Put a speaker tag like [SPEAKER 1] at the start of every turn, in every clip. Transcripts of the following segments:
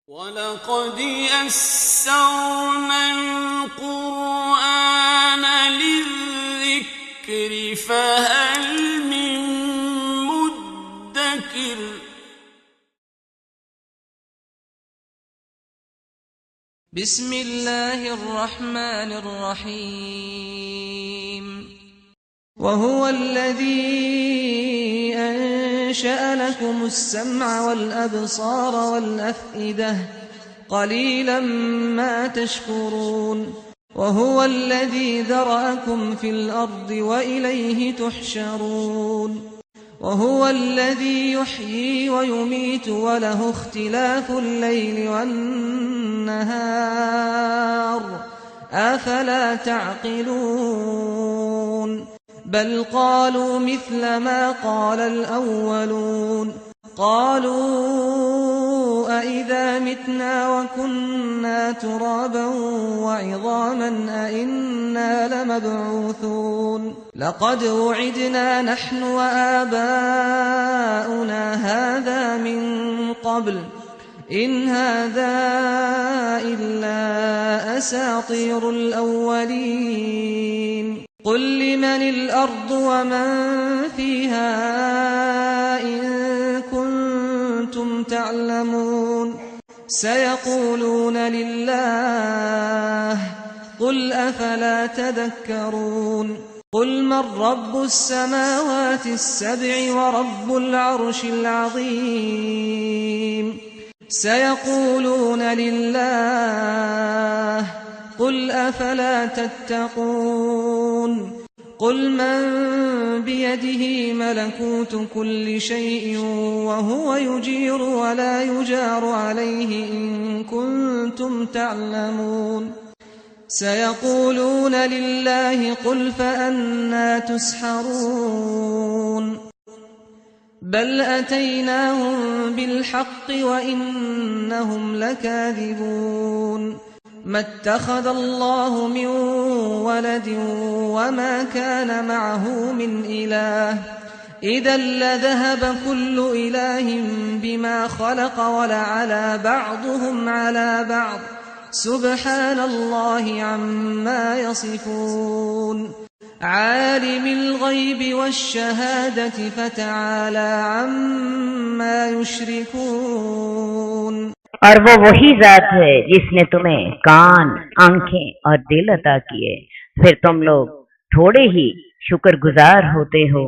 [SPEAKER 1] وَلَقَدْ يَسَّرْنَا الْقُرْآنَ لِلذِّكْرِ فَهَلْ مِن مُّدَّكِرٍ
[SPEAKER 2] بسم اللہ الرحمن الرحیم وهو الذي أنشأ لكم السمع والأبصار والأفئدة قليلا ما تشكرون وهو الذي ذرأكم في الأرض وإليه تحشرون وهو الذي يحيي ويميت وله اختلاف الليل والنهار أفلا تعقلون بل قالوا مثل ما قال الأولون قالوا أئذا متنا وكنا ترابا وعظاما أئنا لمبعوثون لقد وعدنا نحن وآباؤنا هذا من قبل إن هذا إلا أساطير الأولين قل لمن الأرض ومن فيها إن كنتم تعلمون سيقولون لله قل أفلا تذكرون قل من رب السماوات السبع ورب العرش العظيم سيقولون لله قل أفلا تتقون قل من بيده ملكوت كل شيء وهو يجير ولا يجار عليه إن كنتم تعلمون سيقولون لله قل فأنى تسحرون بل أتيناهم بالحق وإنهم لكاذبون ما اتخذ الله من ولد وما كان معه من إله إذا لذهب كل إله بما خلق ولعلى بعضهم على بعض سبحان الله عما يصفون عالم الغيب والشهادة فتعالى عما يشركون
[SPEAKER 3] اور وہ وہی ذات ہے جس نے تمہیں کان، آنکھیں اور دل عطا کیے، پھر تم لوگ تھوڑے ہی شکر گزار ہوتے ہو۔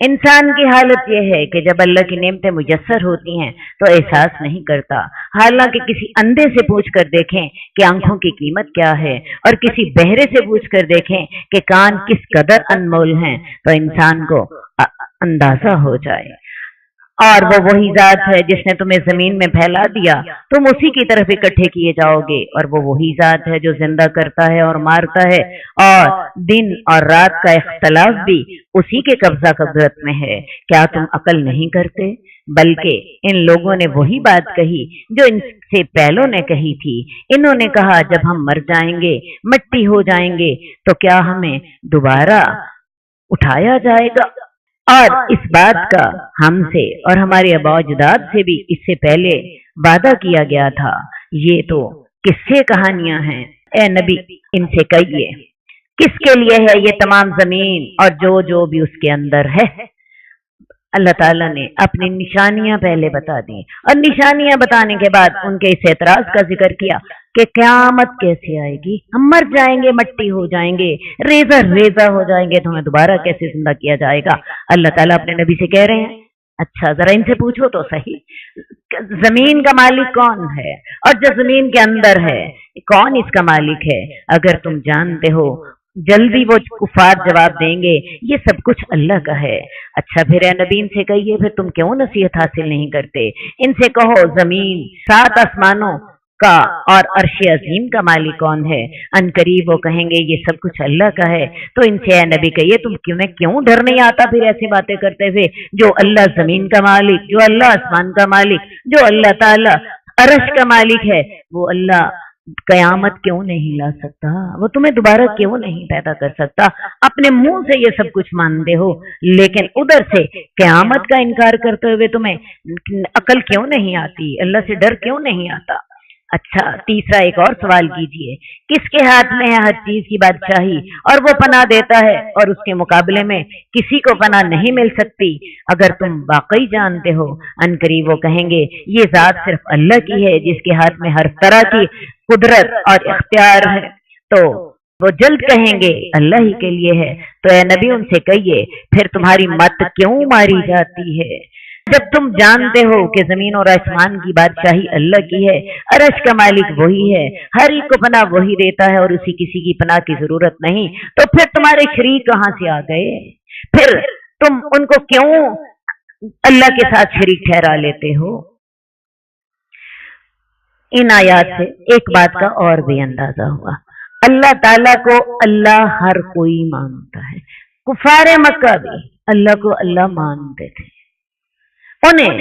[SPEAKER 3] انسان کی حالت یہ ہے کہ جب اللہ کی نعمتیں میسر ہوتی ہیں تو احساس نہیں کرتا، حالانکہ کسی اندھے سے پوچھ کر دیکھیں کہ آنکھوں کی قیمت کیا ہے اور کسی بہرے سے پوچھ کر دیکھیں کہ کان کس قدر انمول ہیں تو انسان کو اندازہ ہو جائے۔ اور وہ وہی ذات ہے جس نے تمہیں زمین میں پھیلا دیا، تم اسی کی طرف اکٹھے کیے جاؤ گے، اور وہ وہی ذات ہے جو زندہ کرتا ہے اور مارتا ہے، اور دن اور رات کا اختلاف بھی اسی کے قبضہ قدرت میں ہے۔ کیا تم عقل نہیں کرتے؟ بلکہ ان لوگوں نے وہی بات کہی جو ان سے پہلوں نے کہی تھی۔ انہوں نے کہا جب ہم مر جائیں گے، مٹی ہو جائیں گے تو کیا ہمیں دوبارہ اٹھایا جائے گا؟ اور اس بات کا ہم سے اور ہمارے آباء و اجداد سے بھی اس سے پہلے وعدہ کیا گیا تھا۔ یہ تو قصے کہانیاں ہیں۔ اے نبی ان سے کہیے کس کے لیے ہے یہ تمام زمین اور جو بھی اس کے اندر ہے؟ اللہ تعالیٰ نے اپنی نشانیاں پہلے بتا دی، اور نشانیاں بتانے کے بعد ان کے اس اعتراض کا ذکر کیا کہ قیامت کیسے آئے گی؟ ہم مر جائیں گے، مٹی ہو جائیں گے، ریزہ ہو جائیں گے، تو ہمیں دوبارہ کیسے زندہ کیا جائے گا؟ اللہ تعالیٰ اپنے نبی سے کہہ رہے ہیں اچھا ذرا ان سے پوچھو تو صحیح، زمین کا مالک کون ہے اور جو زمین کے اندر ہے کون اس کا مالک ہے؟ اگر تم جانتے ہو جلدی وہ کفار جواب دیں گے یہ سب کچھ اللہ کا ہے۔ اچھا پھر اے نبی ان سے کہیے پھر تم کیوں نصیحت حاصل نہیں کرتے؟ ان سے کہو زمین، 7 آسمانوں کا اور عرش عظیم کا مالک کون ہے؟ ان قریب وہ کہیں گے یہ سب کچھ اللہ کا ہے۔ تو ان سے اے نبی کہیے کیوں ڈر نہیں آتا پھر ایسی باتیں کرتے ہوئے؟ جو اللہ زمین کا مالک، جو اللہ آسمان کا مالک، جو اللہ تعالی عرش کا مالک ہے، وہ اللہ قیامت کیوں نہیں لا سکتا؟ وہ تمہیں دوبارہ کیوں نہیں پیدا کر سکتا؟ اپنے منہ سے یہ سب کچھ مانتے ہو لیکن ادھر سے قیامت کا انکار کرتے ہوئے تمہیں عقل کیوں نہیں آتی؟ اللہ سے ڈر کیوں نہیں آتا؟ अच्छा, तीसरा एक और सवाल कीजिए, किसके हाथ में है हर चीज की बादशाही और वो पनाह देता है और उसके मुकाबले में किसी को पनाह नहीं मिल सकती। अगर तुम वाकई जानते हो, अनकरीब वो कहेंगे ये जात सिर्फ अल्लाह की है जिसके हाथ में हर तरह की कुदरत और इख्तियार है। तो वो जल्द कहेंगे अल्लाह ही के लिए है। तो ए नबी उनसे कहिए फिर तुम्हारी मत क्यों मारी जाती है? जब तुम जानते हो कि जमीन और आसमान की बादशाही अल्लाह की है, अरश का मालिक वही है, हर एक को पनाह वही देता है और उसी किसी की पनाह की जरूरत नहीं, तो फिर तुम्हारे शरीक कहां से आ गए? फिर तुम उनको क्यों अल्लाह के साथ शरीक ठहरा लेते हो? इन आयात से एक बात का और भी अंदाजा हुआ, अल्लाह ताला को अल्लाह हर कोई मानता है। कुफारे मक्का भी अल्लाह को अल्लाह मानते थे। उन्हें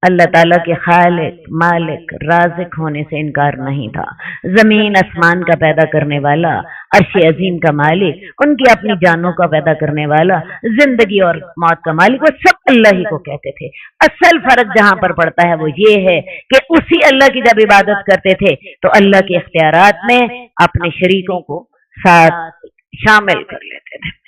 [SPEAKER 3] अल्लाह ताला के खालिक, मालिक, राज़िक होने से इनकार नहीं था। जमीन आसमान का पैदा करने वाला, अर्श अजीम का मालिक, उनकी अपनी जानों का पैदा करने वाला, जिंदगी और मौत का मालिक, वो सब अल्लाह ही को कहते थे। असल फर्क जहां पर पड़ता है वो ये है कि उसी अल्लाह की जब इबादत करते थे तो अल्लाह के इख्तियारात में अपने शरीकों को साथ शामिल कर लेते थे।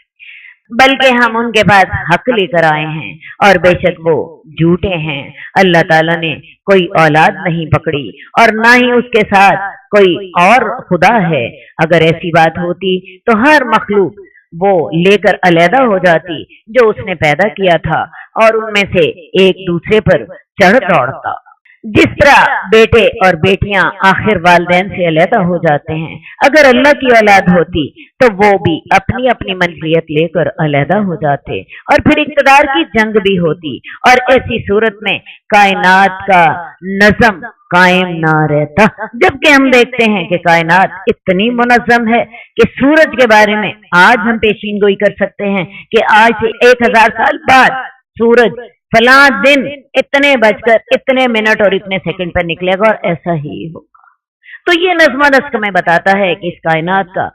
[SPEAKER 3] बल्कि हम उनके पास हक लेकर आए हैं और बेशक वो झूठे हैं। अल्लाह ताला ने कोई औलाद नहीं पकड़ी और ना ही उसके साथ कोई और खुदा है। अगर ऐसी बात होती तो हर मखलूक वो लेकर अलहदा हो जाती जो उसने पैदा किया था और उनमें से एक दूसरे पर चढ़ दौड़ता। जिस तरह बेटे और बेटियां आखिर वालिदैन से अलहदा हो जाते हैं, अगर अल्लाह की औलाद होती तो वो भी अपनी अपनी मंजिलियत लेकर अलहदा हो जाते और फिर इक़्तिदार की जंग भी होती और ऐसी सूरत में कायनात का नज़म कायम ना रहता। जबकि हम देखते हैं कि कायनात इतनी मुनज़्ज़म है कि सूरज के बारे में आज हम पेशीन गोई कर सकते हैं कि आज से 1000 साल बाद सूरज फला दिन इतने बजकर इतने मिनट और इतने सेकंड पर निकलेगा और ऐसा ही होगा। तो ये नज़्म नस्क में बताता है कि इस कायनात का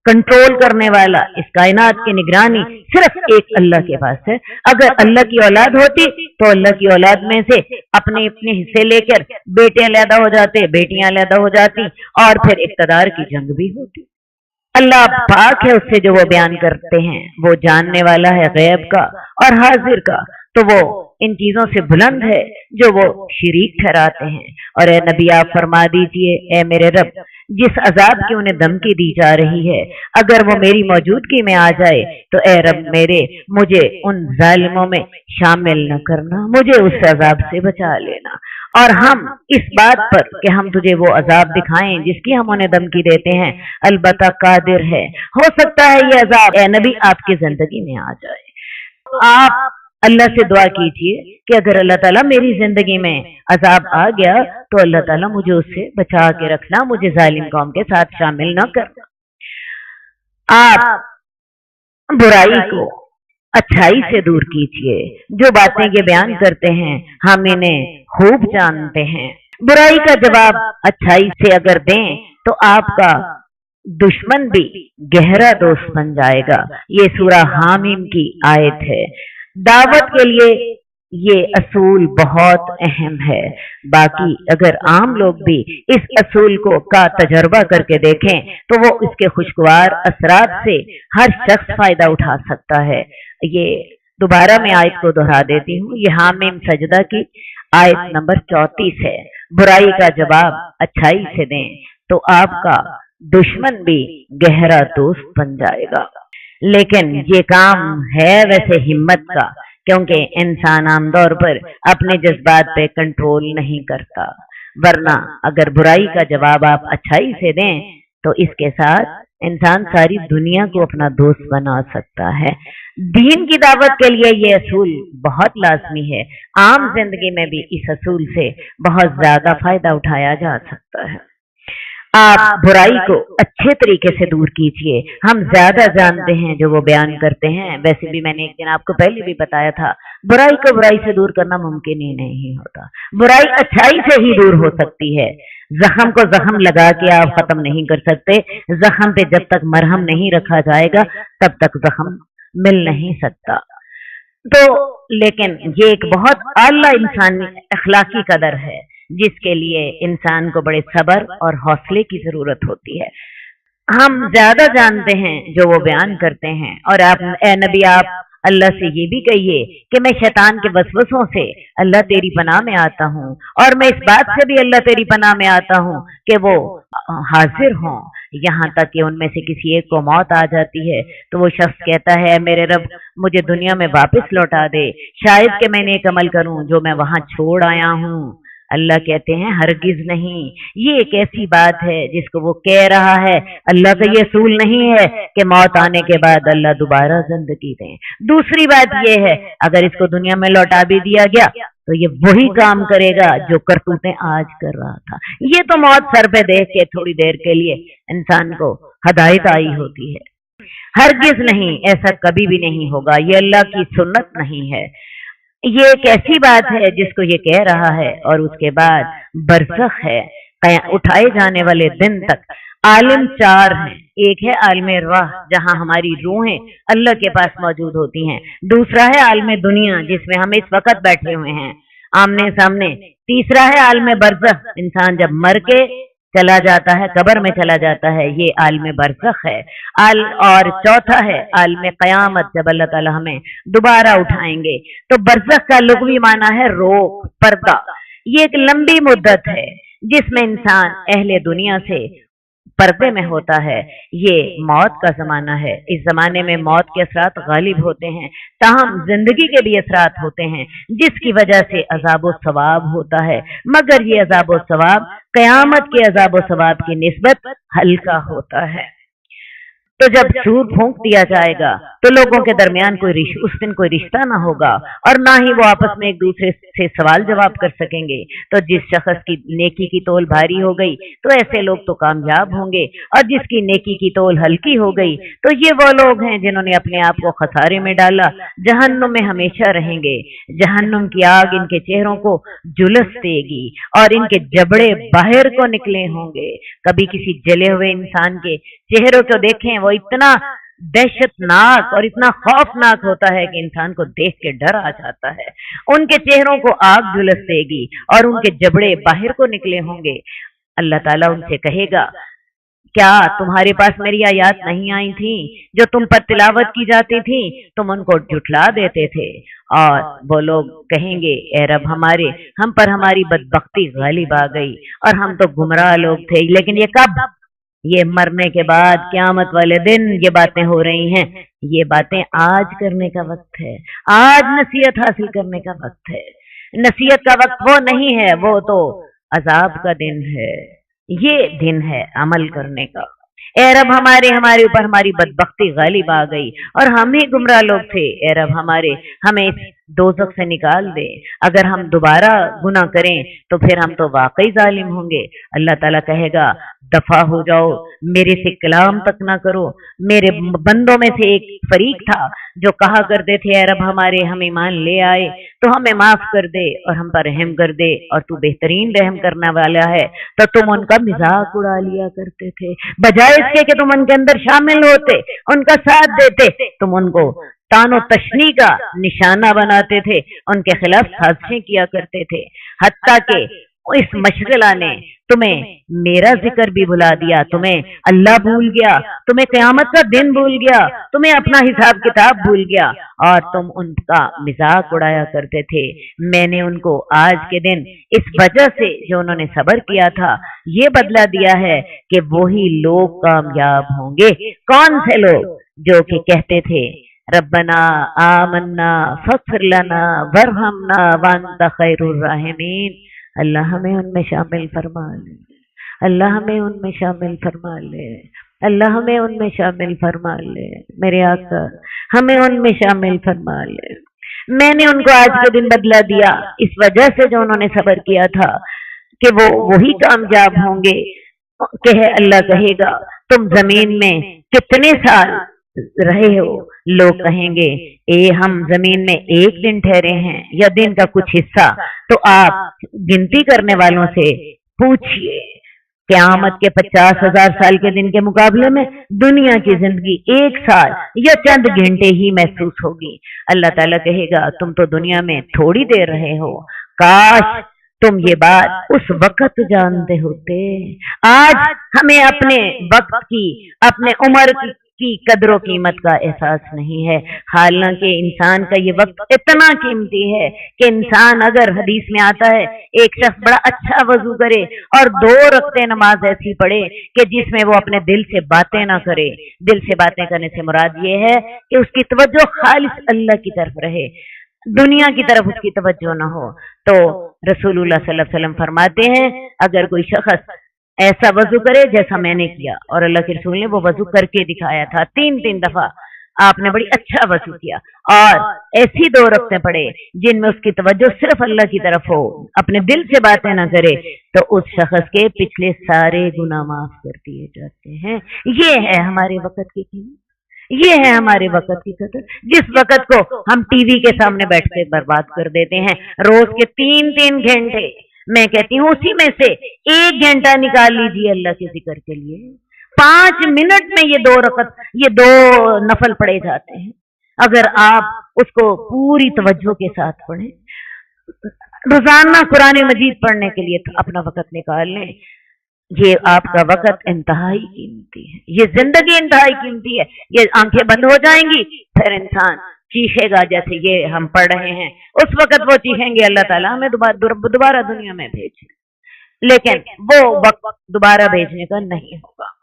[SPEAKER 3] कंट्रोल करने वाला, इस कायनात की निगरानी सिर्फ एक अल्लाह के पास है। अगर अल्लाह की औलाद होती तो अल्लाह की औलाद में से अपने अपने हिस्से लेकर बेटे अलहदा हो जाते, बेटियां अलहदा हो जाती और फिर इक़्तिदार की जंग भी होती। अल्लाह पाक है उससे जो वो बयान करते हैं, वो जानने वाला है गैब का और हाजिर का, तो वो इन चीजों से बुलंद है जो वो शरीक ठहराते हैं। और ए नबी आप फरमा दीजिए, ए मेरे रब, जिस अजाब की उन्हें धमकी दी जा रही है अगर वो मेरी मौजूदगी में आ जाए तो ए रब मेरे, मुझे उन जालिमों में शामिल न करना, मुझे उस अजाब से बचा लेना। और हम इस बात पर कि हम तुझे वो अजाब दिखाएं जिसकी हम उन्हें धमकी देते हैं, अलबत्ता कादिर है। हो सकता है ये अजाब ए नबी आपकी जिंदगी में आ जाए। आप अल्लाह से दुआ कीजिए कि अगर अल्लाह ताला मेरी जिंदगी में अजाब आ गया तो अल्लाह ताला मुझे उससे बचा के रखना, मुझे जालिम कौम के साथ शामिल न करना। आप बुराई को अच्छाई से दूर कीजिए। जो बातें ये बयान करते हैं हम इन्हें खूब जानते हैं। बुराई का जवाब अच्छाई से अगर दें तो आपका दुश्मन भी गहरा दोस्त बन जाएगा। ये सूरा हामीम की आयत है। दावत के लिए ये असूल बहुत अहम है। बाकी अगर आम लोग भी इस असूल का तजर्बा करके देखें तो वो इसके खुशगवार असरात से हर शख्स फायदा उठा सकता है। ये दोबारा मैं आयत को दोहरा देती हूँ। ये हामीम सजदा की आयत नंबर 34 है। बुराई का जवाब अच्छाई से दें तो आपका दुश्मन भी गहरा दोस्त बन जाएगा। लेकिन ये काम है वैसे हिम्मत का, क्योंकि इंसान आमतौर पर अपने जज्बात पे कंट्रोल नहीं करता। वरना अगर बुराई का जवाब आप अच्छाई से दें तो इसके साथ इंसान सारी दुनिया को अपना दोस्त बना सकता है। दीन की दावत के लिए ये असूल बहुत लाजमी है। आम जिंदगी में भी इस असूल से बहुत ज्यादा फायदा उठाया जा सकता है। आप बुराई को अच्छे तरीके से दूर कीजिए। हम ज्यादा जानते हैं जो वो बयान करते हैं। वैसे भी मैंने एक दिन आपको पहले भी बताया था, बुराई को बुराई से दूर करना मुमकिन ही नहीं होता। बुराई अच्छाई से ही दूर हो सकती है। जख्म को जख्म लगा के आप खत्म नहीं कर सकते। जख्म पे जब तक मरहम नहीं रखा जाएगा तब तक जख्म मिल नहीं सकता। तो लेकिन ये एक बहुत आला इंसानी अखलाकी कदर है जिसके लिए इंसान को बड़े सब्र और हौसले की जरूरत होती है। हम ज्यादा जानते हैं जो वो बयान करते हैं, और आप ए नबी आप अल्लाह से ये भी कहिए कि मैं शैतान के वसवसों से अल्लाह तेरी पनाह में आता हूँ, और मैं इस बात से भी अल्लाह तेरी पनाह में आता हूँ कि वो हाजिर हों, यहाँ तक कि उनमें से किसी एक को मौत आ जाती है तो वो शख्स कहता है मेरे रब मुझे दुनिया में वापस लौटा दे, शायद कि मैंने एक अमल करूं जो मैं वहां छोड़ आया हूँ। अल्लाह कहते हैं हरगिज नहीं, ये एक ऐसी बात है जिसको वो कह रहा है। अल्लाह का ये असूल नहीं है कि मौत आने के बाद अल्लाह दोबारा जिंदगी दें। दूसरी बात ये है अगर इसको दुनिया में लौटा भी दिया गया तो ये वही काम करेगा जो करतूतें आज कर रहा था। ये तो मौत सर पे देख के थोड़ी देर के लिए इंसान को हदायत आई होती है। हरगिज नहीं, ऐसा कभी भी नहीं होगा, ये अल्लाह की सुन्नत नहीं है। ये एक ऐसी बात है जिसको ये कह रहा है। और उसके बाद बरज़ख है, उठाए जाने वाले दिन तक। आलिम चार हैं, एक है आलिम राह जहां हमारी रूहें अल्लाह के पास मौजूद होती हैं, दूसरा है आलिम दुनिया जिसमें हम इस वक्त बैठे हुए हैं आमने सामने, तीसरा है आलिम बरज़ख इंसान जब मर के चला जाता है, कब्र में चला जाता है, ये आलिम बरज़ख है। और चौथा है आलिम क़यामत जब अल्लाह ताला हमें दोबारा उठाएंगे। तो बरज़ख का लुग़वी माना है रोक, पर्दा। ये एक लंबी मुद्दत है जिसमें इंसान अहले दुनिया से पर्दे में होता है। ये मौत का जमाना है, इस जमाने में मौत के असरात गालिब होते हैं, ताहम जिंदगी के भी असरात होते हैं जिसकी वजह से अज़ाब व सवाब होता है, मगर ये अज़ाब व सवाब क़यामत के अज़ाब व सवाब की निस्बत हल्का होता है। तो जब सूर फूंक दिया जाएगा तो लोगों के दरमियान उस दिन कोई रिश्ता ना होगा और ना ही वो आपस में एक दूसरे से सवाल जवाब कर सकेंगे। तो जिस शख्स की नेकी की तोल भारी हो गई तो ऐसे लोग तो कामयाब होंगे, और जिसकी नेकी की तोल हल्की हो गई तो ये वो लोग हैं जिन्होंने अपने आप को खसारे में डाला, जहन्नुम में हमेशा रहेंगे। जहन्नुम की आग इनके चेहरों को झुलस देगी और इनके जबड़े बाहर को निकले होंगे। कभी किसी जले हुए इंसान के चेहरों को देखें, वो इतना दहशतनाक और इतना खौफनाक होता है कि इंसान को देख के डर आ जाता है। उनके चेहरों को आग झुलस देगी और उनके जबड़े बाहर को निकले होंगे। अल्लाह ताला उनसे कहेगा क्या तुम्हारे पास मेरी आयत नहीं आई थी जो तुम पर तिलावत की जाती थी, तुम उनको झुठला देते थे। और वो लोग कहेंगे ए रब हमारे, हम पर हमारी बदबख्ती गालिब आ गई और हम तो गुमराह लोग थे। लेकिन ये कब? ये मरने के बाद क़यामत वाले दिन ये बातें हो रही हैं। ये बातें आज करने का वक्त है, आज नसीहत हासिल करने का वक्त है। नसीहत का वक्त वो नहीं है, वो तो अजाब का दिन है। ये दिन है अमल करने का। ए रब हमारे ऊपर हमारी बदबख्ती गालिब आ गई और हम ही गुमराह लोग थे। ए रब हमें इस दोज़ख से निकाल दे। अगर हम दोबारा गुनाह करें तो फिर हम तो वाकई जालिम होंगे। अल्लाह ताला कहेगा दफा हो जाओ, मेरे से कलाम तक ना करो। मेरे बंदों में से एक फरीक था जो कहा करते थे ए रब हम ईमान ले आए तो हमें माफ कर दे और हम पर रहम कर दे, और तू बेहतरीन रहम करने वाला है। तो तुम उनका मजाक उड़ा लिया करते थे, बजाय इसके कि तुम उनके अंदर शामिल होते, उनका साथ देते, तुम उनको तानो तशनी का निशाना बनाते थे, उनके खिलाफ साजिशें किया करते थे। हत्ता के इस मशगला ने तुम्हें मेरा जिक्र भी भुला दिया, तुम्हें अल्लाह भूल गया, तुम्हें क़यामत का दिन भूल गया, तुम्हें अपना हिसाब किताब भूल गया और तुम उनका मजाक उड़ाया करते थे। मैंने उनको आज के दिन इस वजह से जो उन्होंने सब्र किया था ये बदला दिया है कि वही लोग कामयाब होंगे। कौन से लोग? जो कि कहते थे रब्बना आमन्ना फग़फ़िर लना वरहमना वअन्ता खैरुर राहिमीन। अल्लाह हमें उनमें शामिल फरमा ले, अल्लाह हमें उनमें शामिल फरमा ले, अल्लाह हमें उनमें शामिल फरमा ले। मेरे आका हमें उनमें शामिल फरमा ले। मैंने उनको आज के दिन बदला दिया इस वजह से जो उन्होंने सब्र किया था कि वो वही कामयाब होंगे। अल्लाह कहेगा तुम जमीन में कितने साल रहे हो? लोग कहेंगे हम जमीन में एक दिन ठहरे हैं या दिन का कुछ हिस्सा। तो आप गिनती करने वालों से पूछिए, क़यामत के 50,000 साल के दिन के मुकाबले में दुनिया की जिंदगी एक साल या चंद घंटे ही महसूस होगी। अल्लाह ताला कहेगा तुम तो दुनिया में थोड़ी देर रहे हो, काश तुम ये बात उस वक्त जानते होते। आज हमें अपने वक्त की, अपने उम्र की कदर कीमत का एहसास नहीं है। हालांकि इंसान का ये वक्त इतना कीमती है कि इंसान, अगर हदीस में आता है, एक शख्स बड़ा अच्छा वजू करे और 2 रकातें नमाज ऐसी पढ़े कि जिसमें वो अपने दिल से बातें ना करे। दिल से बातें करने से मुराद ये है कि उसकी तवज्जो खालिस अल्लाह की तरफ रहे, दुनिया की तरफ उसकी तवज्जो ना हो। तो रसूलुल्लाह सल्लल्लाहु अलैहि वसल्लम फरमाते हैं, अगर कोई शख्स ऐसा वजू करे जैसा मैंने किया, और अल्लाह के रसूल ने वो वजू करके दिखाया था, 3-3 दफा आपने बड़ी अच्छा वजू किया, और ऐसी 2 रकातें पढ़े जिनमें उसकी तवज्जो सिर्फ अल्लाह की तरफ हो, अपने दिल से बातें ना करे, तो उस शख्स के पिछले सारे गुनाह माफ कर दिए जाते हैं। ये है हमारे वक्त की कीमत, ये है हमारे वक्त की कदर, जिस वक्त को हम टीवी के सामने बैठकर बर्बाद कर देते हैं। रोज के 3-3 घंटे, मैं कहती हूँ उसी में से 1 घंटा निकाल लीजिए अल्लाह के जिक्र के लिए। 5 मिनट में ये 2 रकत, ये 2 नफल पढ़े जाते हैं। अगर आप उसको पूरी तवज्जो के साथ पढ़ें, रोजाना कुरान मजीद पढ़ने के लिए अपना वक्त निकाल लें, ये आपका वक्त इंतहाई कीमती है, ये जिंदगी इंतहाई कीमती है। ये आंखें बंद हो जाएंगी, फिर इंसान चीखेगा जैसे ये हम पढ़ रहे हैं, उस वक्त वो चीखेंगे अल्लाह ताला हमें दोबारा दुनिया में भेजे, लेकिन वो वक्त दोबारा भेजने का नहीं होगा।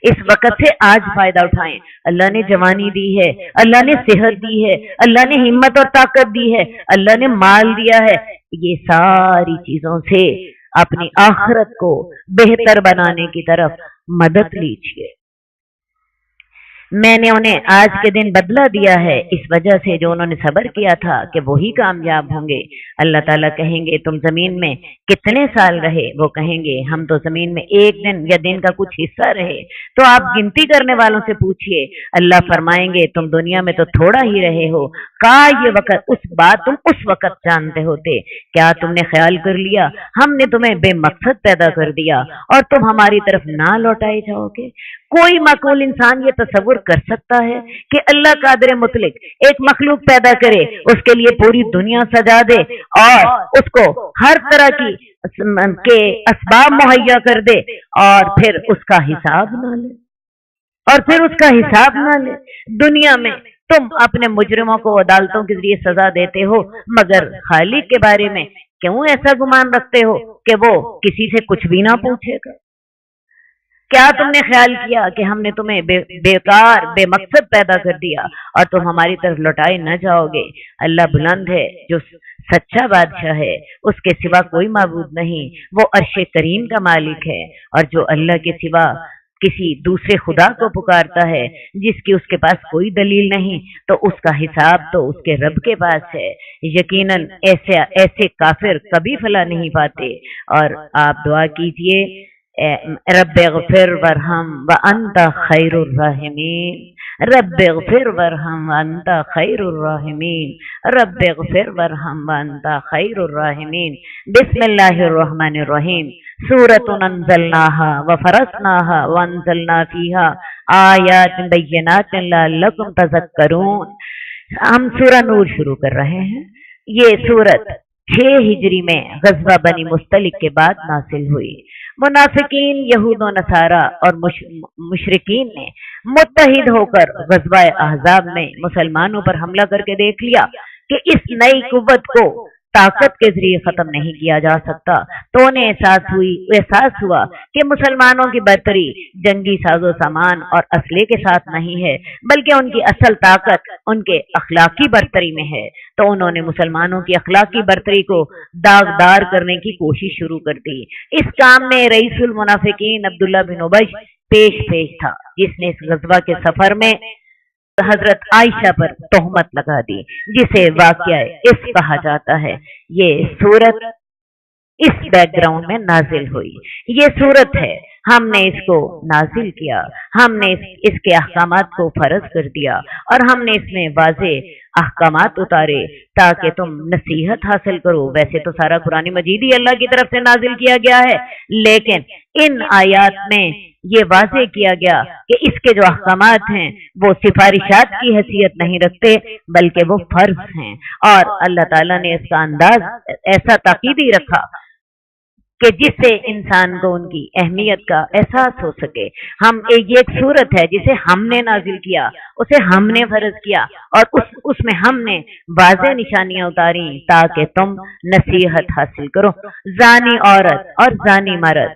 [SPEAKER 3] इस वक्त से आज फायदा उठाएं। अल्लाह ने जवानी दी है, अल्लाह ने सेहत दी है, अल्लाह ने हिम्मत और ताकत दी है, अल्लाह ने माल दिया है। ये सारी चीजों से अपनी आखिरत को बेहतर बनाने की तरफ मदद लीजिए। मैंने उन्हें आज के दिन बदला दिया है इस वजह से जो उन्होंने सब्र किया था कि वही कामयाब होंगे। अल्लाह ताला कहेंगे तुम जमीन में कितने साल रहे? वो कहेंगे हम तो जमीन में 1 दिन या दिन का कुछ हिस्सा रहे। तो आप गिनती करने वालों से पूछिए, अल्लाह फरमाएंगे तुम दुनिया में तो थोड़ा ही रहे हो, ये वक्त तुम उस वक्त जानते होते। क्या तुमने ख्याल कर लिया हमने तुम्हें बेमकसद पैदा कर दिया और तुम हमारी तरफ ना लौटाए जाओगे? कोई माकूल इंसान ये तसव्वुर कर सकता है कि अल्लाह कादिर मुतलिक एक मखलूक पैदा करे, उसके लिए पूरी दुनिया सजा दे और उसको हर तरह की के असबाब मुहैया कर दे और फिर उसका हिसाब ना ले? दुनिया में तुम अपने मुजरिमों को अदालतों के जरिए सजा देते हो, मगर खालिक के बारे में क्यों ऐसा गुमान रखते हो कि वो किसी से कुछ भी ना पूछेगा? क्या तुमने ख्याल किया कि हमने तुम्हें बेकार बेमकसद पैदा कर दिया और तुम हमारी तरफ लौटाए न जाओगे? अल्लाह बुलंद है, जो सच्चा बादशाह है, उसके सिवा कोई माबूद नहीं। वो अर्शे करीम का मालिक है और जो अल्लाह के सिवा किसी दूसरे खुदा को पुकारता है जिसकी उसके पास कोई दलील नहीं, तो उसका हिसाब तो उसके रब के पास है। यकीनन ऐसे काफिर कभी फला नहीं पाते। और आप दुआ कीजिए, रब्बिग़फिर वरहम व अंता खैरुर राहिमीन, रब्बिग़फिर वरहम व अंता खैरुर राहिमीन, रब्बिग़फिर वरहम व अंता खैरुर राहिमीन। बिस्मिल्लाहिर रहमानिर रहीम। सूरतुन अंज़लनाहा व फरसनाहा व अंज़लना फीहा आयातिन बय्यिनातिन लअल्लकुम तज़क्करून। हम सूरह नूर शुरू कर रहे हैं। ये सूरत 6 हिजरी में गज़वा बनी मुस्तलिक के बाद नासिल हुई। मुनाफिकीन, यहूद व नसारा और मुशरिकीन ने मुत्तहिद होकर गज़वा अहज़ाब में मुसलमानों पर हमला करके देख लिया कि इस नई कुव्वत को ताकत के जरिए खत्म नहीं किया जा सकता। तो उन्हें एहसास हुआ कि मुसलमानों की बर्तरी जंगी साजो सामान और असले के साथ नहीं है, बल्कि उनकी असल ताकत उनके अखलाकी बर्तरी में है। तो उन्होंने मुसलमानों की अखलाकी बर्तरी को दागदार करने की कोशिश शुरू कर दी। इस काम में रईसुल मुनाफिकीन अब्दुल्लाह बिन उबई पेश था, जिसने इस गज़वा के सफर में हजरत आयशा पर तोहमत लगा दी, जिसे वाक़या इस कहा जाता है। ये सूरत इस बैकग्राउंड में नाजिल हुई। ये सूरत है, हमने इसको नाजिल किया, हमने इसके अहकामात को फर्ज कर दिया और हमने इसमें वाज़े अहकामात उतारे ताकि तुम नसीहत हासिल करो। वैसे तो सारा कुरान मजीद ही अल्लाह की तरफ से नाजिल किया गया है, लेकिन इन आयात में ये वाज़े किया गया कि इसके जो अहकामात हैं वो सिफारिशात की हैसियत नहीं रखते, बल्कि वो फर्ज हैं। और अल्लाह ताला ने इसका अंदाज ऐसा ताकीदी रखा کہ जिससे इंसान को उनकी अहमियत का एहसास हो सके। हम ये एक सूरत है जिसे हमने नाजिल किया, उसे हमने फर्ज किया और उसमें हमने वाज़ेह निशानियां उतारी ताकि तुम नसीहत हासिल करो। जानी औरत और जानी मर्द,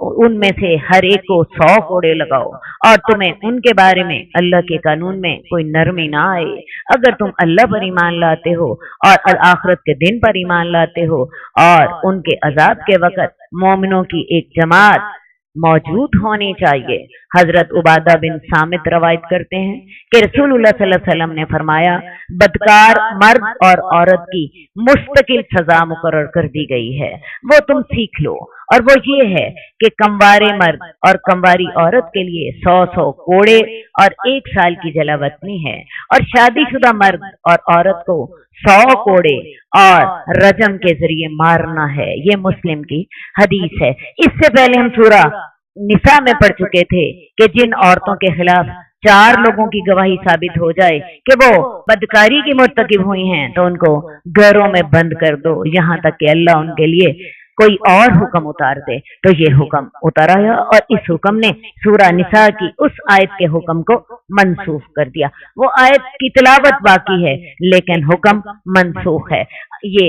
[SPEAKER 3] उनमें से हर एक को 100 कोड़े लगाओ और तुम्हें उनके बारे में अल्लाह के कानून में कोई नरमी ना आए। अगर तुम अल्लाह पर ईमान लाते हो और आखिरत के दिन पर ईमान लाते हो और उनके अजाब के वक़्त मोमिनों की एक जमात मौजूद होनी चाहिए। हजरत उबादा बिन सामित रवायत करते हैं कि रसूलुल्लाह सल्लल्लाहु अलैहि वसल्लम ने फरमाया, बदकार मर्द और औरत की मुस्तकिल सजा मुकर्रर कर दी गई है, वो तुम सीख लो। और वो ये है कि कमवारे मर्द और कमवारी औरत के लिए 100 कोड़े और 1 साल की जलावतनी है, और शादीशुदा मर्द और औरत को 100 कोड़े और रजम के जरिए मारना है। ये मुस्लिम की हदीस है। इससे पहले हम सूरा निसा में पढ़ चुके थे कि जिन औरतों के खिलाफ 4 लोगों की गवाही साबित हो जाए कि वो बदकारी की मुर्तकिब हुई हैं, तो उनको घरों में बंद कर दो यहाँ तक कि अल्लाह उनके लिए कोई और हुक्म उतार दे। तो ये हुक्म उतारा और इस हुक्म ने सूरा निसा की उस आयत के हुक्म को मनसूख कर दिया। वो आयत की तिलावत बाकी है लेकिन हुक्म मनसूख है। ये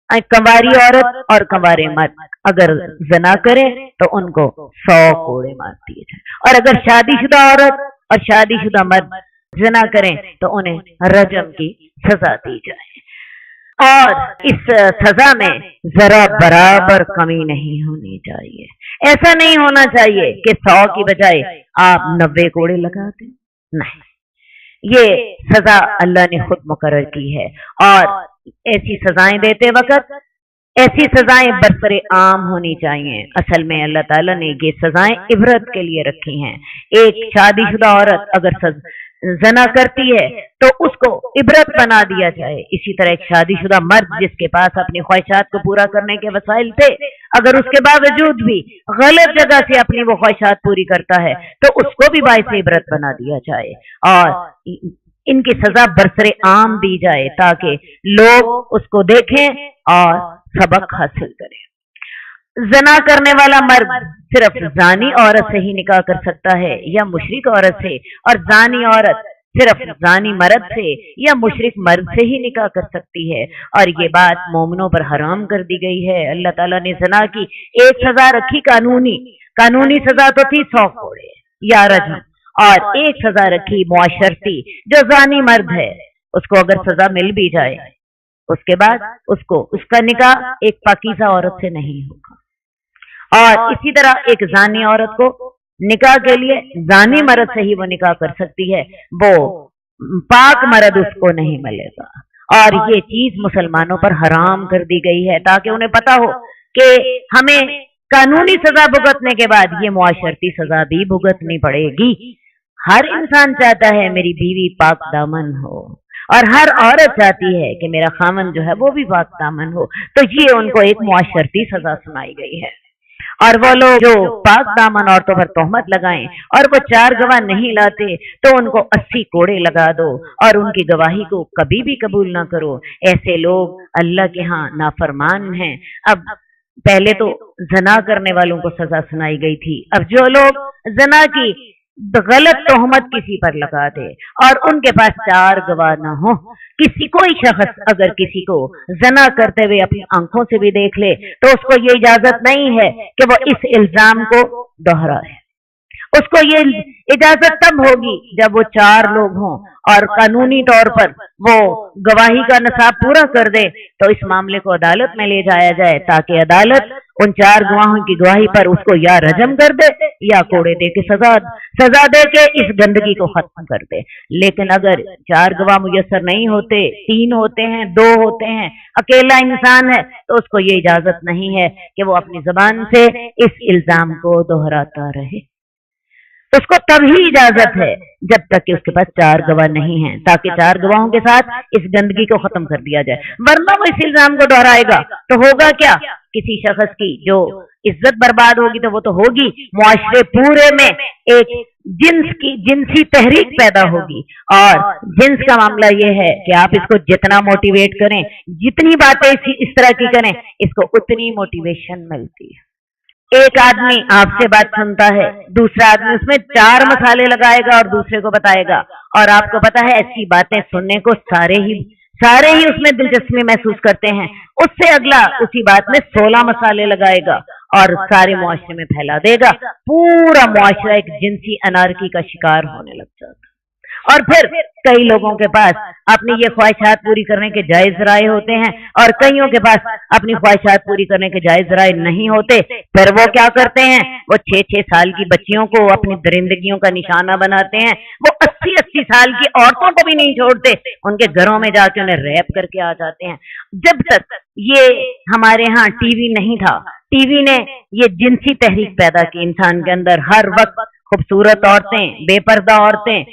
[SPEAKER 3] कंवारी औरत और कंवारे मर्द अगर जना करें तो उनको 100 कोड़े मार दिए जाए, और अगर शादीशुदा औरत और शादीशुदा मर्द जना करें तो उन्हें रजम की सजा दी जाए। और इस सजा में जरा बराबर कमी नहीं होनी चाहिए। ऐसा नहीं होना चाहिए कि 100 की बजाय आप 90 कोड़े लगा दें, नहीं, ये सजा अल्लाह ने खुद मुकर्रर की है। और ऐसी सजाएं देते वक्त ऐसी सजाएं बरसरे आम होनी चाहिए। असल में अल्लाह ताला ने ये सजाएं इबरत के लिए रखी हैं। एक शादीशुदा औरत अगर जना करती है तो उसको इबरत बना दिया जाए। इसी तरह एक शादीशुदा मर्द जिसके पास अपनी ख्वाहिशात को पूरा करने के वसाइल थे, अगर उसके बावजूद भी गलत जगह से अपनी वो ख्वाहिशात पूरी करता है तो उसको भी बाइस इबरत बना दिया जाए और इनकी सजा बरसरे आम दी जाए ताकि लोग उसको देखें और सबक हासिल करें। जना करने वाला मर्द सिर्फ जानी औरत से ही निकाह कर सकता है या मुशरिक औरत से, और जानी औरत सिर्फ जानी मर्द से या मुशरिक मर्द से ही निकाह कर सकती है। और ये बात मोमिनों पर हराम कर दी गई है। अल्लाह ताला ने जना की एक सजा रखी, कानूनी सजा तो थी 100 कोड़े या रजम, और एक सजा रखी मुआशरती, जो जानी मर्द है उसको अगर सजा मिल भी जाए उसके बाद उसका निकाह एक पाकीज़ा औरत से नहीं होगा। और इसी तरह एक जानी औरत को निकाह के लिए जानी मर्द से ही वो निकाह कर सकती है, वो पाक मर्द उसको नहीं मिलेगा। और ये चीज मुसलमानों पर हराम कर दी गई है ताकि उन्हें पता हो कि हमें कानूनी सजा भुगतने के बाद ये मुआशरती सजा भी भुगतनी पड़ेगी। हर इंसान चाहता है मेरी बीवी पाक दामन हो, और हर औरत चाहती है कि मेरा खामन जो है वो भी पाक दामन हो। तो ये उनको एक मुआशरती सजा सुनाई गई है। और वो लोग जो पाक दामन औरतों पर तोहमत लगाएं और वो 4 गवाह नहीं लाते तो उनको 80 कोड़े लगा दो और उनकी गवाही को कभी भी कबूल ना करो। ऐसे लोग अल्लाह के यहाँ नाफरमान हैं। अब पहले तो जना करने वालों को सजा सुनाई गई थी, अब जो लोग जना की गलत तोहमत किसी पर लगा दे और उनके पास 4 गवाह ना हो, कोई शख्स अगर किसी को जना करते हुए अपनी आंखों से भी देख ले तो उसको ये इजाजत नहीं है कि वो इस इल्जाम को दोहराए। उसको ये इजाजत तब होगी जब वो 4 लोग हों और कानूनी तौर पर वो गवाही का निसाब पूरा कर दे तो इस मामले को अदालत में ले जाया जाए ताकि अदालत उन 4 गवाहों की गवाही पर उसको या रजम कर दे या कोड़े दे के सजा दे के इस गंदगी को खत्म कर दे। लेकिन अगर 4 गवाह मुयस्सर नहीं होते, 3 होते हैं, 2 होते हैं, अकेला इंसान है, तो उसको ये इजाजत नहीं है कि वो अपनी जुबान से इस इल्जाम को दोहराता रहे। उसको तभी इजाजत है जब तक कि उसके पास 4 गवाह नहीं हैं, ताकि 4 गवाहों के साथ इस गंदगी को खत्म कर दिया जाए। वरना वो इस इल्जाम को दोहराएगा तो होगा क्या, किसी शख्स की जो इज्जत बर्बाद होगी तो वो तो होगी, मुआशरे पूरे में एक जिन्स की जिनसी तहरीक पैदा होगी। और जिन्स का मामला ये है कि आप इसको जितना मोटिवेट करें, जितनी बातें इस तरह की करें, इसको उतनी मोटिवेशन मिलती है। एक आदमी आपसे बात सुनता है, दूसरा आदमी उसमें 4 मसाले लगाएगा और दूसरे को बताएगा, और आपको पता है ऐसी बातें सुनने को सारे ही उसमें दिलचस्पी महसूस करते हैं। उससे अगला उसी बात में 16 मसाले लगाएगा और सारे मुआशरे में फैला देगा। पूरा मुआशरा एक जिनसी अनारकी का शिकार होने लग जाता। और फिर कई लोगों के पास अपनी ये ख्वाहिशात पूरी करने के जायज राय होते हैं और कईयों के पास अपनी ख्वाहिशात पूरी करने के जायज राय नहीं होते। फिर वो क्या करते हैं, वो 6-6 साल की बच्चियों को अपनी दरिंदगियों का निशाना बनाते हैं। वो 80-80 साल की औरतों को भी नहीं छोड़ते, उनके घरों में जाके उन्हें रैप करके आ जाते हैं। जब तक ये हमारे यहाँ टीवी नहीं था, टीवी ने ये जिनसी तहरीक पैदा की इंसान के अंदर। हर वक्त खूबसूरत औरतें, बेपर्दा औरतें,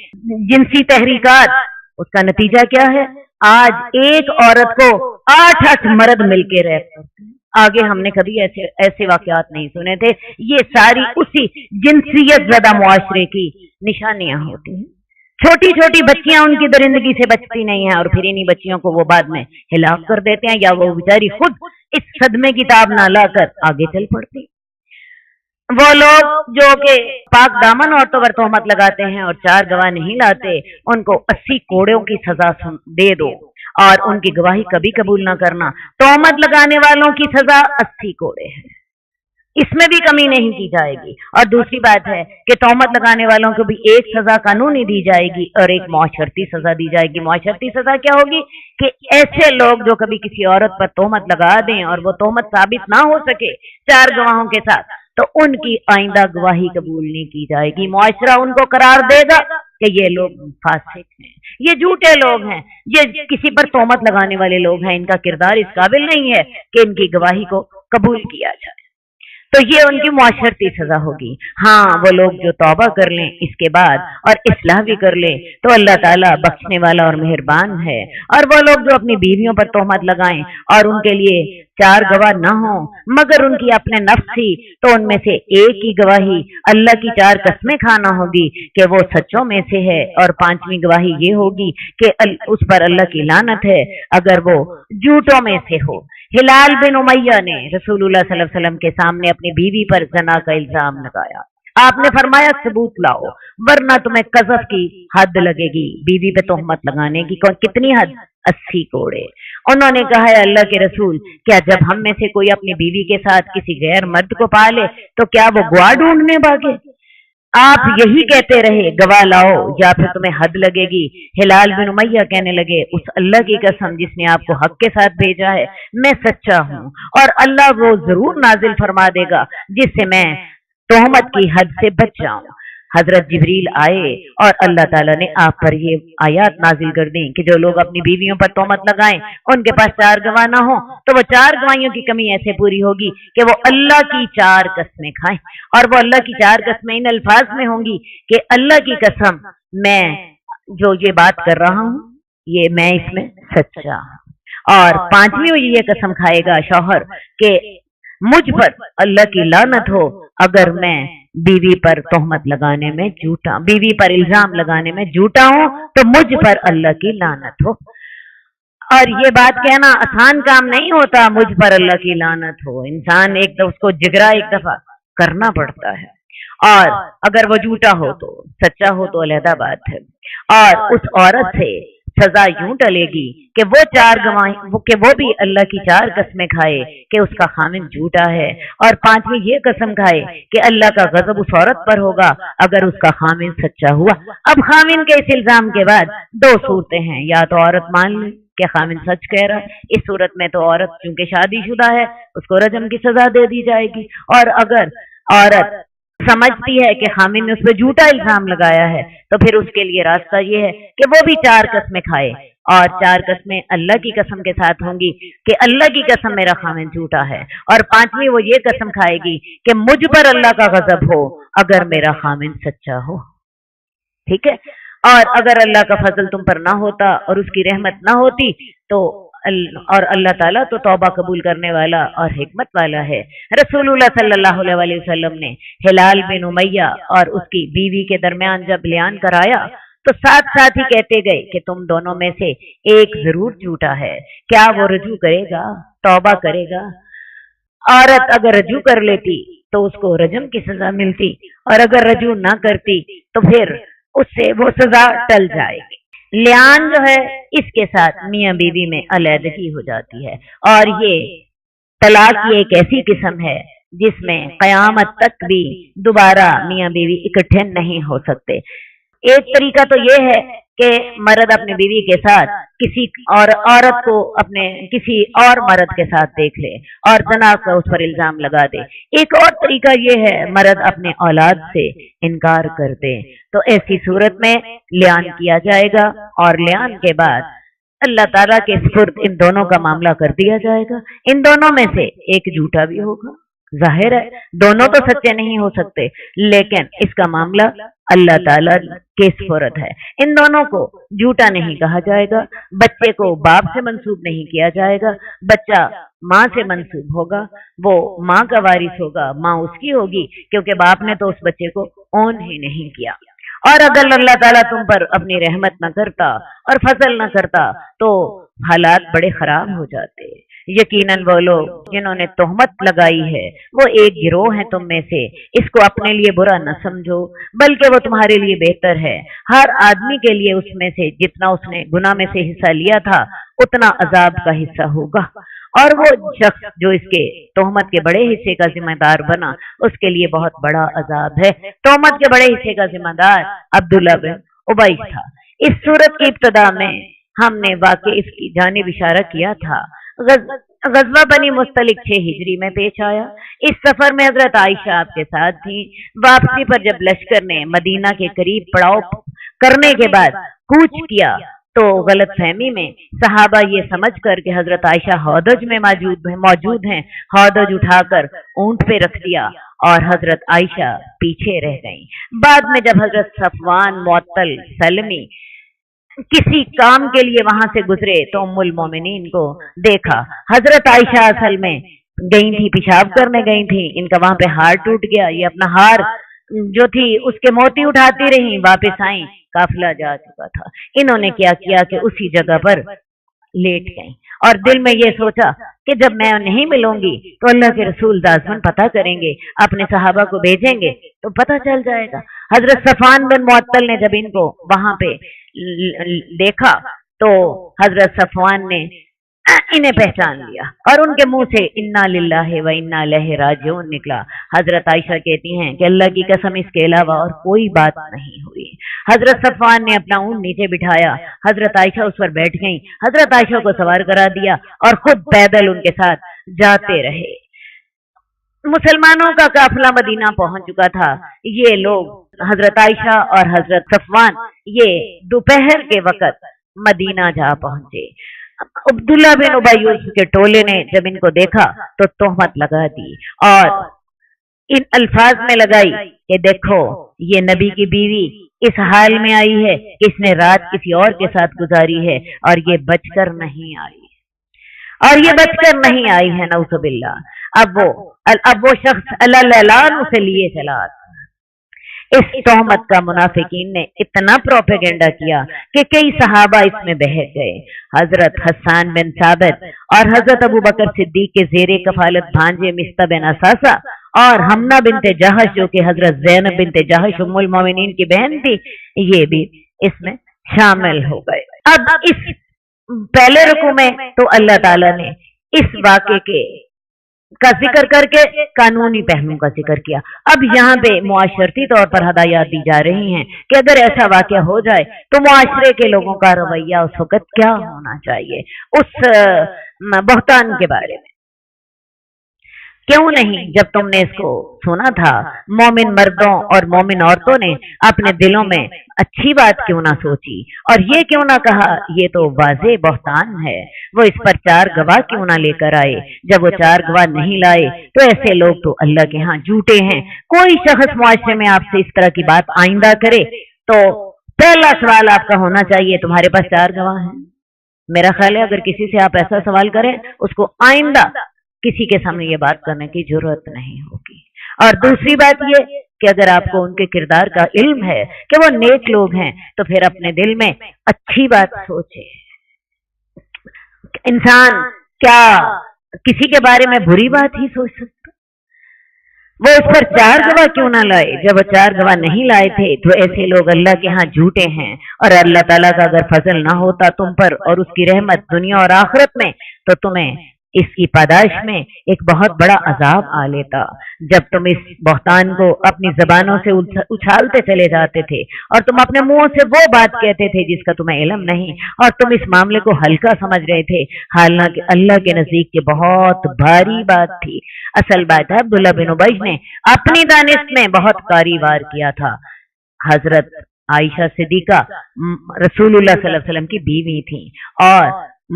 [SPEAKER 3] जिनसी तहरीकात। उसका नतीजा क्या है, आज एक औरत को 8-8 मर्द मिलके रहते हैं। आगे हमने कभी ऐसे वाकयात नहीं सुने थे। ये सारी उसी जिनसियत ज़दा मुआशरे की निशानियां होती हैं। छोटी छोटी बच्चियां उनकी दरिंदगी से बचती नहीं है और फिर इन्हीं बच्चियों को वो बाद में हिलाक कर देते हैं, या वो बेचारी खुद इस सदमे की ताब ना लाकर आगे चल पड़ती। वो लोग जो कि पाक दामन औरतों पर तोहमत लगाते हैं और 4 गवाह नहीं लाते, उनको 80 कोड़ों की सजा दे दो और उनकी गवाही कभी कबूल ना करना। तोहमत लगाने वालों की सजा 80 कोड़े है, इसमें भी कमी नहीं की जाएगी। और दूसरी बात है कि तोहमत लगाने वालों को भी एक सजा कानूनी दी जाएगी और एक मुआशरती सजा दी जाएगी। मुआशरती सजा क्या होगी कि ऐसे लोग जो कभी किसी औरत पर तोहमत लगा दें और वो तोहमत साबित ना हो सके 4 गवाहों के साथ, तो उनकी आइंदा गवाही कबूल नहीं की जाएगी। मुआशरा उनको करार देगा कि ये लोग फासिक हैं, ये झूठे लोग हैं, ये किसी पर तोहमत लगाने वाले लोग हैं, इनका किरदार इस काबिल नहीं है कि इनकी गवाही को कबूल किया जाए। तो ये उनकी मुआशरती सजा होगी। हाँ, वो लोग जो तौबा कर लें इसके बाद और इस्लाह भी कर लें तो अल्लाह ताला बख्शने वाला और मेहरबान है। और वो लोग जो अपनी बीवियों पर तोहमत लगाएं और उनके लिए 4 गवाह ना हो मगर उनकी अपने नफ्स ही, तो उनमें से एक ही गवाही अल्लाह की 4 कसमें खाना होगी कि वो सच्चों में से है, और 5वीं गवाही ये होगी कि उस पर अल्लाह की लानत है अगर वो झूठों में से हो। हिलाल बिन उमैया ने रसूलुल्लाह सल्लल्लाहु अलैहि वसल्लम के सामने अपनी बीवी पर ज़ना का इल्जाम लगाया। आपने फरमाया सबूत लाओ वरना तुम्हें कज़फ की हद लगेगी। बीवी पे तोहमत लगाने की कितनी हद? 80 कोड़े। उन्होंने कहा है अल्लाह के रसूल, क्या जब हम में से कोई अपनी बीवी के साथ किसी गैर मर्द को पाले तो क्या वो गवाह ढूंढने भागे? आप यही कहते रहे गवाह लाओ या फिर तुम्हें हद लगेगी। हिलाल बिन उमैया कहने लगे उस अल्लाह की कसम जिसने आपको हक के साथ भेजा है, मैं सच्चा हूँ और अल्लाह वो जरूर नाजिल फरमा देगा जिससे मैं तोहमत की हद से बच जाऊं। हजरत जिब्रील आए और अल्लाह ताला ने आप पर ये आयात नाजिल कर दी कि जो लोग अपनी बीवियों पर तोहमत लगाएं उनके पास 4 गवाह ना हो तो वो 4 गवाहियों की कमी ऐसे पूरी होगी कि वो अल्लाह की 4 कसमें खाएं। और वो अल्लाह की 4 कसमें इन अल्फाज में होंगी कि अल्लाह की कसम, मैं जो ये बात कर रहा हूँ ये मैं इसमें सच्चा हूँ। और 5वीं ये कसम खाएगा शौहर कि मुझ पर अल्लाह की लानत हो अगर मैं बीवी पर तोहमत लगाने में झूठा, बीवी पर इल्जाम लगाने में झूठा हूं तो मुझ पर अल्लाह की लानत हो। और ये बात कहना आसान काम नहीं होता, मुझ पर अल्लाह की लानत हो। इंसान एक दफा उसको जिगरा एक दफा करना पड़ता है। और अगर वो झूठा हो तो, सच्चा हो तो अलहदा बात है। और उस औरत से सजा यूं टलेगी कि वो 4 गवाही कि वो भी अल्लाह की 4 कसमें खाए कि उसका खामिन झूठा है, और 5वीं ये कसम खाए कि अल्लाह का गजब उस औरत पर होगा अगर उसका खामिन सच्चा हुआ। अब खामिन के इस इल्जाम के बाद 2 सूरतें हैं, या तो औरत मान ले कि खामिन सच कह रहा है, इस सूरत में तो औरत चूंकि शादीशुदा है उसको रजम की सजा दे दी जाएगी। और अगर औरत समझती है कि खामिन ने उस पर झूठा इल्जाम लगाया है तो फिर उसके लिए रास्ता ये है कि वो भी 4 कसमें खाए, और 4 कसमें अल्लाह की कसम के साथ होंगी कि अल्लाह की कसम मेरा खामिन झूठा है, और 5वीं वो ये कसम खाएगी कि मुझ पर अल्लाह का गजब हो अगर मेरा खामिन सच्चा हो। ठीक है। और अगर अल्लाह का फजल तुम पर ना होता और उसकी रहमत ना होती तो اور اللہ تعالیٰ تو توبہ قبول کرنے والا اور حکمت والا ہے۔ رسولullah صلی اللہ علیہ وسلم نے ہلال بن امیہ اور اس کی بیوی کے درمیان جب لیان کرایا تو ساتھ ساتھ ہی کہتے گئے کہ تم دونوں میں سے ایک ضرور جھوٹا ہے، کیا وہ رجوع کرے گا، توبہ کرے گا؟ عورت اگر رجوع کر لیتی تو اس کو رجم کی سزا ملتی، اور اگر رجوع نہ کرتی تو پھر اس سے وہ سزا ٹل جائے گی۔ لیان جو ہے اس کے ساتھ میاں بیوی میں علیحدگی ہو جاتی ہے، اور یہ طلاق یہ ایک ایسی قسم ہے جس میں قیامت تک بھی دوبارہ میاں بیوی اکٹھے نہیں ہو سکتے۔ ایک طریقہ تو یہ ہے کہ مرد اپنی بیوی کے ساتھ کسی اور عورت کو اپنے کسی اور مرد کے ساتھ دیکھ لے اور زنا کا اس پر الزام لگا دے۔ ایک اور طریقہ یہ ہے مرد اپنے اولاد سے انکار کر دے، تو ایسی صورت میں لیان کیا جائے گا، اور لیان کے بعد اللہ تعالیٰ کے سپرد ان دونوں کا معاملہ کر دیا جائے گا۔ ان دونوں میں سے ایک جھوٹا بھی ہوگا، ظاہر ہے دونوں تو سچے نہیں ہو سکتے، لیکن اس کا معاملہ اللہ تعالیٰ کے سپرد ہے۔ ان دونوں کو جھوٹا نہیں کہا جائے گا، بچے کو باپ سے منسوب نہیں کیا جائے گا، بچہ ماں سے منسوب ہوگا، وہ ماں کا وارث ہوگا، ماں اس کی ہوگی، کیونکہ باپ نے تو اس بچے کو اون ہی نہیں کیا۔ اور اگر اللہ تعالیٰ تم پر اپنی رحمت نہ کرتا اور فضل نہ کرتا تو حالات بڑے خراب ہو جاتے۔ یقیناً وہ لوگ جنہوں نے تہمت لگائی ہے وہ ایک گروہ ہیں تم میں سے، اس کو اپنے لیے برا نہ سمجھو بلکہ وہ تمہارے لیے بہتر ہے۔ ہر آدمی کے لیے اس میں سے جتنا اس نے گناہ میں سے حصہ لیا تھا اتنا عذاب کا حصہ ہوگا، اور وہ شخص جو اس کے تہمت کے بڑے حصے کا ذمہ دار بنا اس کے لیے بہت بڑا عذاب ہے۔ تہمت کے بڑے حصے کا ذمہ دار عبداللہ بن ابی تھا۔ اس صورت کی ابتدا میں ہم نے واقع اس کی جانب اشارہ کیا تھا۔ غزوہ بنی مستلق 6 ہجری میں پیش آیا۔ اس سفر میں حضرت عائشہ آپ کے ساتھ تھی۔ واپسی پر جب لشکر نے مدینہ کے قریب پڑاؤ کرنے کے بعد کوچ کیا تو غلط فہمی میں صحابہ یہ سمجھ کر کہ حضرت عائشہ ہودج میں موجود ہیں، ہودج اٹھا کر اونٹ پہ رکھ دیا اور حضرت عائشہ پیچھے رہ گئیں۔ بعد میں جب حضرت صفوان معطل سلمی کسی کام کے لیے وہاں سے گزرے تو ام المومنین کو دیکھا۔ حضرت عائشہ اصل میں گئی تھی، پیشاب کرنے گئی تھی، ان کا وہاں پہ ہار ٹوٹ گیا، یہ اپنا ہار جو تھی اس کے موتی اٹھاتی رہیں، واپس آئیں، قافلہ جا چکا تھا۔ انہوں نے کیا کیا کہ اسی جگہ پر لیٹ گئیں اور دل میں یہ سوچا کہ جب میں نہیں ملوں گی تو اللہ کے رسول دازمن پتہ کریں گے، اپنے صحابہ کو بھیجیں گے تو پتہ چل جائے گا۔ حضرت صفوان بن معطل نے جب ان کو وہاں پہ دیکھا تو حضرت صفوان نے انہیں پہچان لیا اور ان کے منہ سے انا للہ و انا الیہ راجعون نکلا۔ حضرت عائشہ کہتی ہیں کہ اللہ کی قسم اس کے علاوہ اور کوئی بات نہیں ہوئی۔ حضرت صفوان نے اپنا اونٹ نیچے بٹھایا، حضرت عائشہ اس پر بیٹھ گئیں، حضرت عائشہ کو سوار کرا دیا اور خود پیدل ان کے ساتھ جاتے رہے۔ مسلمانوں کا قافلہ مدینہ پہنچ چکا تھا۔ یہ لوگ حضرت عائشہ اور حضرت صفوان یہ دوپہر کے وقت مدینہ جا پہنچے۔ عبداللہ بن ابی کے ٹولے نے جب ان کو دیکھا تو تہمت لگا دی اور ان الفاظ میں لگائی کہ دیکھو یہ نبی کی بیوی اس حال میں آئی ہے کہ اس نے رات کسی اور کے ساتھ گزاری ہے اور یہ بچ کر نہیں آئی ہے نعوذ باللہ۔ اب وہ شخص اللہ سے لیے چلا۔ اس تہمت کا منافقین نے اتنا پروپیگنڈا کیا کہ کئی صحابہ اس میں بہک گئے۔ حضرت حسان بن ثابت اور حضرت ابو بکر صدیق کے زیر کفالت بھانجے مصطح بن اساسہ اور حمنہ بنت جہش جو کہ حضرت زینب بنت جہش ام المومنین کی بہن تھی، یہ بھی اس میں شامل ہو گئے۔ اب اس پہلے رکوع میں تو اللہ تعالیٰ نے اس واقعے کا ذکر کر کے قانونی پہلو کا ذکر کیا۔ اب یہاں پہ معاشرتی طور پر ہدایات دی جا رہی ہیں کہ اگر ایسا واقعہ ہو جائے تو معاشرے کے لوگوں کا رویہ اس وقت کیا ہونا چاہیے اس بہتان کے بارے میں۔ کیوں نہیں جب تم نے اس کو سنا تھا مومن مردوں اور مومن عورتوں نے اپنے دلوں میں اچھی بات کیوں نہ سوچی اور یہ کیوں نہ کہا یہ تو واضح بہتان ہے، وہ اس پر 4 گواہ کیوں نہ لے کر آئے؟ جب وہ 4 گواہ نہیں لائے تو ایسے لوگ تو اللہ کے ہاں جھوٹے ہیں۔ کوئی شخص معاشرے میں آپ سے اس طرح کی بات آئندہ کرے تو پہلا سوال آپ کا ہونا چاہیے تمہارے پاس 4 گواہ ہیں؟ میرا خیال ہے اگر کسی سے آپ ایسا سوال کریں اس کو آئندہ کسی کے سامنے یہ بات کرنے کی ضرورت نہیں ہوگی۔ اور دوسری بات یہ کہ اگر آپ کو ان کے کردار کا علم ہے کہ وہ نیک لوگ ہیں تو پھر اپنے دل میں اچھی بات سوچے۔ انسان کیا کسی کے بارے میں بری بات ہی سوچ سکتا؟ وہ اس پر 4 گواہ کیوں نہ لائے؟ جب وہ 4 گواہ نہیں لائے تھے تو ایسے لوگ اللہ کے ہاں جھوٹے ہیں، اور اللہ تعالیٰ کا اگر فضل نہ ہوتا تم پر اور اس کی رحمت دنیا اور آخرت میں تو تمہیں اس کی پاداش میں ایک بہت بڑا عذاب آ لیتا۔ جب تم اس بہتان کو اپنی زبانوں سے اچھالتے چلے جاتے تھے اور تم اپنے منہوں سے وہ بات کہتے تھے جس کا تمہیں علم نہیں، اور تم اس معاملے کو ہلکا سمجھ رہے تھے، حالانکہ اللہ کے نزدیک یہ بہت بھاری بات تھی۔ اصل بات ہے عبداللہ بن ابی نے اپنی دانش میں بہت کاری وار کیا تھا۔ حضرت عائشہ صدیقہ رسول اللہ صلی اللہ علیہ وسلم کی بیوی تھی، اور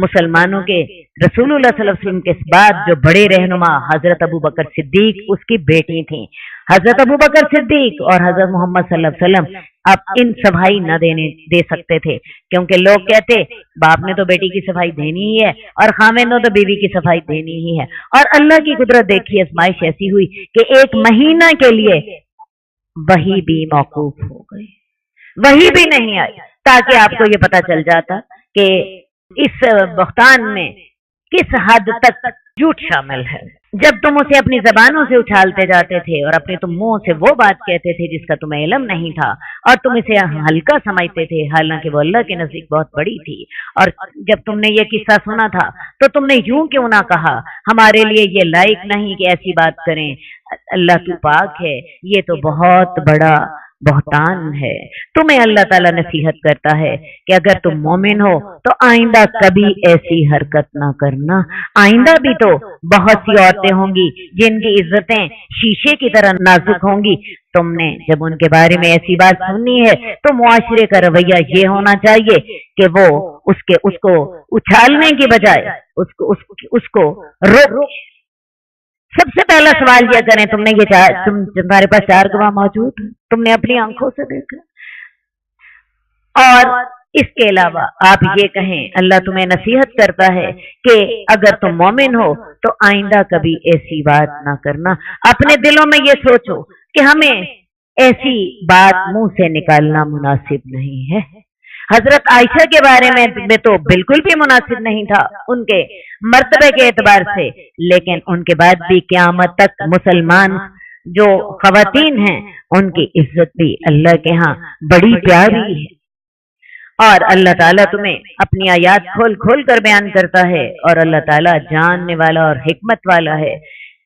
[SPEAKER 3] مسلمانوں کے رسول اللہ صلی اللہ علیہ وسلم کے بعد جو بڑے رہنما حضرت ابو بکر صدیق اس کی بیٹی تھیں۔ حضرت ابو بکر صدیق اور حضرت محمد صلی اللہ علیہ وسلم اب ان صفائی نہ دے سکتے تھے، کیونکہ لوگ کہتے باپ نے تو بیٹی کی صفائی دینی ہی ہے اور خاوند نے تو بیوی کی صفائی دینی ہی ہے۔ اور اللہ کی قدرت دیکھی، آزمائش ایسی ہوئی کہ 1 مہینہ کے لیے وحی بھی موقوف ہو گئی، وحی بھی نہیں آئی، تاکہ آپ کو یہ پتہ چل جاتا کہ اس بہتان میں کس حد تک جھوٹ شامل ہے۔ جب تم اسے اپنی زبانوں سے اچھالتے جاتے تھے اور اپنے تم منہ سے وہ بات کہتے تھے جس کا تمہیں علم نہیں تھا، اور تم اسے ہلکا سمجھتے تھے حالانکہ وہ اللہ کے نزدیک بہت بڑی تھی، اور جب تم نے یہ قصہ سنا تھا تو تم نے یوں کیوں نہ کہا ہمارے لیے یہ لائق نہیں کہ ایسی بات کریں، اللہ تو پاک ہے، یہ تو بہت بڑا بہتان ہے۔ تمہیں اللہ تعالیٰ نصیحت کرتا ہے کہ اگر تم مومن ہو تو آئندہ کبھی ایسی حرکت نہ کرنا۔ آئندہ بھی تو بہت سی عورتیں ہوں گی جن کی عزتیں شیشے کی طرح نازک ہوں گی۔ تم نے جب ان کے بارے میں ایسی بات سننی ہے تو معاشرے کا رویہ یہ ہونا چاہیے کہ وہ اس کو اچھالنے کی بجائے اس کو روک۔ سب سے پہلا سوال یہ کریں تمہارے پاس 4 گواہ موجود ہیں، تم نے اپنی آنکھوں سے دیکھا، اور اس کے علاوہ آپ یہ کہیں اللہ تمہیں نصیحت کرتا ہے کہ اگر تم مومن ہو تو آئندہ کبھی ایسی بات نہ کرنا۔ اپنے دلوں میں یہ سوچو کہ ہمیں ایسی بات منہ سے نکالنا مناسب نہیں ہے۔ حضرت عائشہ کے بارے میں تو بالکل بھی مناسب نہیں تھا ان کے مرتبے کے اعتبار سے، لیکن ان کے بعد بھی قیامت تک مسلمان جو خواتین ہیں ان کی عزت بھی اللہ کے ہاں بڑی پیاری ہے۔ اور اللہ تعالیٰ تمہیں اپنی آیات کھول کھول کر بیان کرتا ہے، اور اللہ تعالیٰ جاننے والا اور حکمت والا ہے۔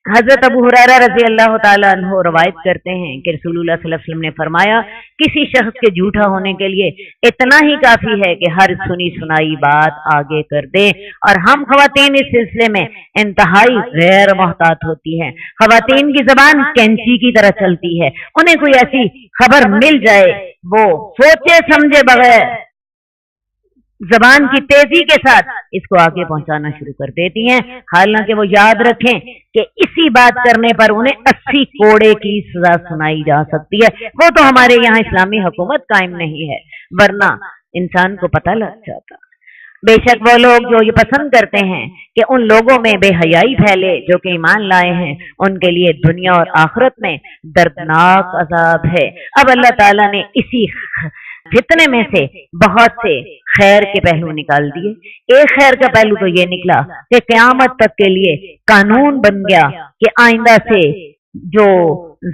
[SPEAKER 3] حضرت ابو ہریرہ رضی اللہ تعالیٰ عنہ روایت کرتے ہیں کہ رسول اللہ صلی اللہ علیہ وسلم نے فرمایا کسی شخص کے جھوٹا ہونے کے لیے اتنا ہی کافی ہے کہ ہر سنی سنائی بات آگے کر دے، اور ہم خواتین اس سلسلے میں انتہائی غیر محتاط ہوتی ہیں۔ خواتین کی زبان کینچی کی طرح چلتی ہے، انہیں کوئی ایسی خبر مل جائے وہ سوچے سمجھے بغیر زبان کی تیزی کے ساتھ اس کو آگے پہنچانا شروع کر دیتی ہیں، حالانکہ وہ یاد رکھیں کہ اسی بات کرنے پر انہیں 80 کوڑے کی سزا سنائی جا سکتی ہے۔ وہ تو ہمارے یہاں اسلامی حکومت قائم نہیں ہے، ورنہ انسان کو پتہ لگ جاتا۔ بے شک وہ لوگ جو یہ پسند کرتے ہیں کہ ان لوگوں میں بے حیائی پھیلے جو کہ ایمان لائے ہیں، ان کے لیے دنیا اور آخرت میں دردناک عذاب ہے۔ اب اللہ تعالیٰ نے اسی فتنے میں سے بہت سے خیر کے پہلو نکال دیے۔ ایک خیر کا پہلو تو یہ نکلا کہ قیامت تک کے لیے قانون بن گیا کہ آئندہ سے جو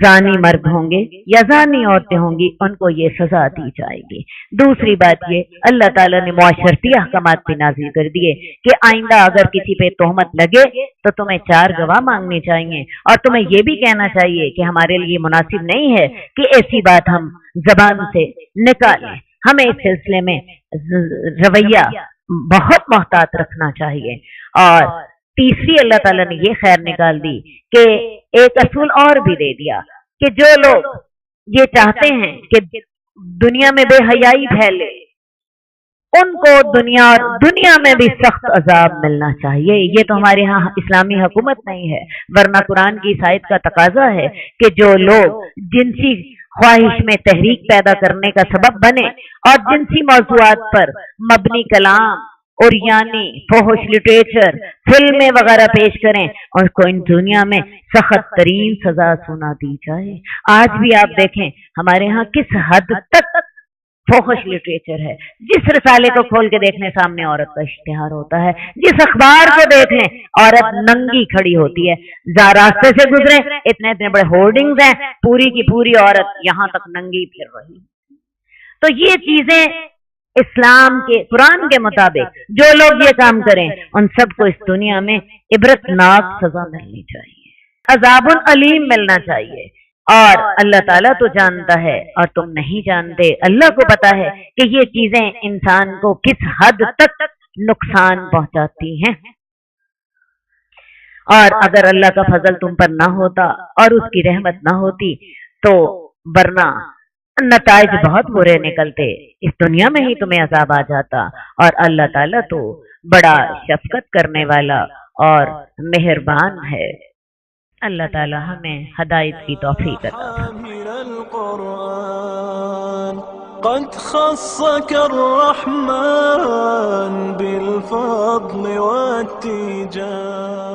[SPEAKER 3] زانی مرد ہوں گے یا زانی عورتیں ہوں گی ان کو یہ سزا دی جائے گی۔ دوسری بات یہ اللہ تعالیٰ نے معاشرتی احکامات بھی نازل کر دیے کہ آئندہ اگر کسی پہ تہمت لگے تو تمہیں 4 گواہ مانگنے چاہیے، اور تمہیں یہ بھی کہنا چاہیے کہ ہمارے لیے مناسب نہیں ہے کہ ایسی بات ہم زبان سے نکالیں۔ ہمیں اس سلسلے میں رویہ بہت محتاط رکھنا چاہیے۔ اور تیسری اللہ تعالیٰ نے یہ خیر نکال دی کہ ایک اصول اور بھی دے دیا کہ جو لوگ یہ چاہتے ہیں کہ دنیا میں بے حیائی پھیلے ان کو دنیا میں بھی سخت عذاب ملنا چاہیے۔ یہ تو ہمارے ہاں اسلامی حکومت نہیں ہے، ورنہ قرآن کی اس آیت کا تقاضا ہے کہ جو لوگ جنسی خواہش میں تحریک پیدا کرنے کا سبب بنے اور جنسی موضوعات پر مبنی کلام اور یعنی فحش لٹریچر فلمیں وغیرہ پیش کریں اور کو ان دنیا میں سخت ترین سزا سنا دی جائے۔ آج بھی آپ دیکھیں ہمارے ہاں کس حد تک فحش لٹریچر ہے۔ جس رسالے کو کھول کے دیکھنے سامنے عورت کا اشتہار ہوتا ہے، جس اخبار کو دیکھ لیں عورت ننگی کھڑی ہوتی ہے، راستے سے گزرے اتنے اتنے بڑے ہورڈنگز ہیں، پوری کی پوری عورت یہاں تک ننگی پھر رہی۔ تو یہ چیزیں اسلام کے قرآن کے مطابق جو لوگ یہ کام کریں ان سب کو اس دنیا میں عبرتناک سزا ملنی چاہیے، عذاب علیم ملنا چاہیے۔ اور اللہ تعالیٰ تو جانتا ہے اور تم نہیں جانتے، اللہ کو پتا ہے کہ یہ چیزیں انسان کو کس حد تک نقصان پہنچاتی ہیں۔ اور اگر اللہ کا فضل تم پر نہ ہوتا اور اس کی رحمت نہ ہوتی تو ورنہ نتائج بہت برے نکلتے، اس دنیا میں ہی تمہیں عذاب آ جاتا۔ اور اللہ تعالیٰ تو بڑا شفقت کرنے والا اور مہربان ہے۔ اللہ تعالیٰ ہمیں ہدایت کی توفیق عطا
[SPEAKER 4] قد خصك الرحمن بالفضل والتيجان